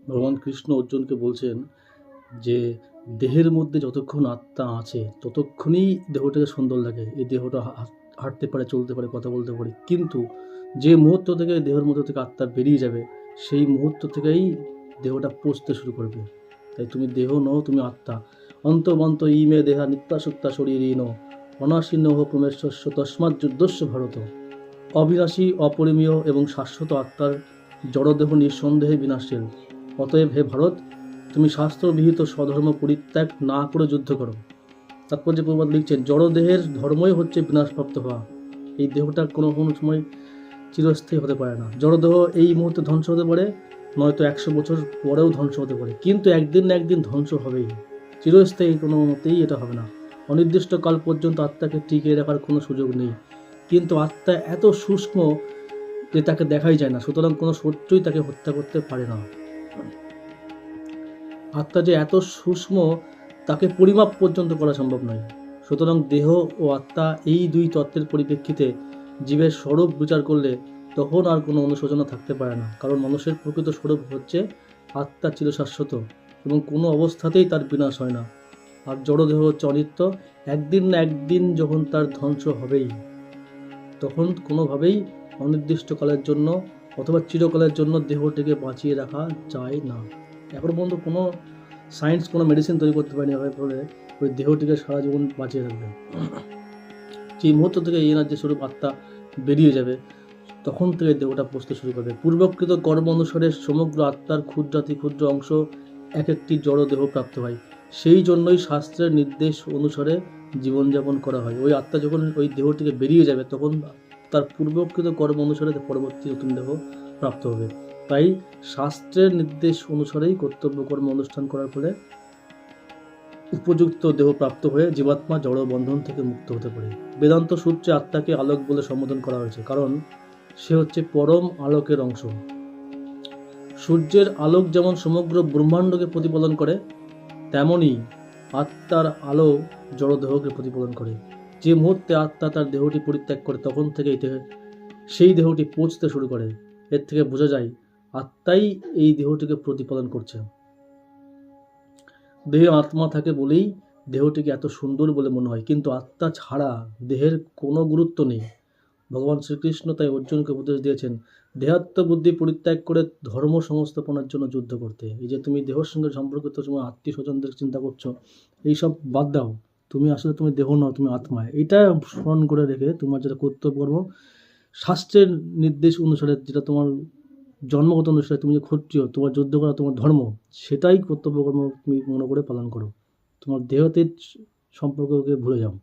ভগবান কৃষ্ণ অর্জুনকে বলছেন যে দেহের মধ্যে যতক্ষণ আত্মা আছে ততক্ষণই দেহটাকে সুন্দর লাগে। এই দেহটা হাঁটতে পারে, চলতে পারে, কথা বলতে পারে, কিন্তু যে মুহূর্ত থেকে দেহের মধ্যে থেকে আত্মা বেরিয়ে যাবে সেই মুহূর্ত থেকেই দেহটা পচতে শুরু করবে। তাই তুমি দেহ নও, তুমি আত্মা। অন্তমন্ত ইমে দেহা নিত্যাসুক্তা শরীরীন অনাশীর্ণ প্রমেশ্বস্য তস্মাৎ যুদ্ধস্য ভারত। অবিনাশী, অপরিমেয় এবং শাশ্বত আত্মার জড়দেহ নিঃসন্দেহে বিনাশশীল। অতএব হে ভারত, তুমি শাস্ত্রবিহিত স্বধর্ম পরিত্যাগ না করে যুদ্ধ করো। তাৎপর্য প্রবাদ লিখছেন, জড়দেহের ধর্মই হচ্ছে বিনাশপ্রাপ্ত হওয়া। এই দেহটা কোনো কোনো সময় চিরস্থায়ী হতে পারে না। জড়দেহ এই মুহূর্তে ধ্বংস হতে পারে, নয়তো 100 বছর পরেও ধ্বংস হতে পারে, কিন্তু একদিন না একদিন ধ্বংস হবেই। চিরস্থায়ী কোনো মতেই এটা হবে না। অনির্দিষ্টকাল পর্যন্ত আত্মাকে টিকিয়ে রাখার কোনো সুযোগ নেই, কিন্তু আত্মা এত সূক্ষ্ম যে তাকে দেখাই যায় না, সুতরাং কোনো শত্রুই তাকে হত্যা করতে পারে না। আত্মা যে এত সূক্ষ্ম তাকে পরিমাপ পর্যন্ত করা সম্ভব নয়। সুতরাং দেহ ও আত্মা এই দুই তত্ত্বের পরিপ্রেক্ষিতে জীবের স্বরূপ বিচার করলে তখন আর কোনো অনুশোচনা থাকতে পারে না, কারণ মানুষের প্রকৃত স্বরূপ হচ্ছে আত্মা চিরশাশ্বত এবং কোনো অবস্থাতেই তার বিনাশ হয় না। আর জড়দেহ হচ্ছে অনিত্য, একদিন না একদিন যখন তার ধ্বংস হবেই, তখন কোনোভাবেই অনির্দিষ্টকালের জন্য অথবা চিরকালের জন্য দেহটিকে বাঁচিয়ে রাখা যায় না। এখন পর্যন্ত কোনো সায়েন্স কোনো মেডিসিন তৈরি করতে পারেনি ফলে ওই দেহটিকে সারা জীবন বাঁচিয়ে রাখবে। যে মুহূর্ত থেকে এই এনার্জি স্বরূপ আত্মা বেরিয়ে যাবে তখন থেকে দেহটা পচতে শুরু করবে। পূর্বকৃত কর্ম অনুসারে সমগ্র আত্মার ক্ষুদ্রাতি ক্ষুদ্র অংশ এক একটি জড় দেহ প্রাপ্ত হয়। সেই জন্যই শাস্ত্রের নির্দেশ অনুসারে জীবনযাপন করা হয়। ওই আত্মা যখন ওই দেহটিকে বেরিয়ে যাবে তখন তার পূর্বকৃত কর্ম অনুসারে পরবর্তী নতুন দেহ প্রাপ্ত হবে। তাই শাস্ত্রের নির্দেশ অনুসারেই কর্তব্য কর্ম অনুষ্ঠান করার ফলে উপযুক্ত দেহ প্রাপ্ত হয়ে জীবাত্মা জড় বন্ধন থেকে মুক্ত হতে পারে। বেদান্ত সূত্রে আত্মাকে আলোক বলে সম্বোধন করা হয়েছে, কারণ সে হচ্ছে পরম আলোকের অংশ। সূর্যের আলোক যেমন সমগ্র ব্রহ্মাণ্ডকে প্রতিপালন করে, তেমনি আত্মার আলো জড়দেহকে প্রতিপালন করে। যে মুহূর্তে আত্মা তার দেহটি পরিত্যাগ করে তখন থেকে সেই দেহটি পচতে শুরু করে। এর থেকে বোঝা যায় আত্মাই এই দেহটিকে প্রতিপালন করছে। দেহে আত্মা থাকে বলেই দেহটিকে এত সুন্দর বলে মনে হয়, কিন্তু আত্মা ছাড়া দেহের কোনো গুরুত্ব নেই। ভগবান শ্রীকৃষ্ণ তাই অর্জুনকে উপদেশ দিয়েছেন দেহাত্ম বুদ্ধি পরিত্যাগ করে ধর্ম সংস্থাপনের জন্য যুদ্ধ করতে। এই যে তুমি দেহের সঙ্গে সম্পর্কিত সময় আত্মীয় স্বজনদের চিন্তা করছো, এইসব বাদ দাও। তুমি দেহ নও, তুমি আত্মা। এটা স্মরণ করে রেখে তোমার যেটা কর্তব্য শাস্ত্রের নির্দেশ অনুসারে, যেটা তোমার জন্মগত অনুসারে, তুমি যে ক্ষত্রিয়, তোমার যুদ্ধ করা তোমার ধর্ম, সেটাই কর্তব্য কর্ম তুমি মনে করে পালন করো। তোমার দেহতে সম্পর্ককে ভুলে যাও।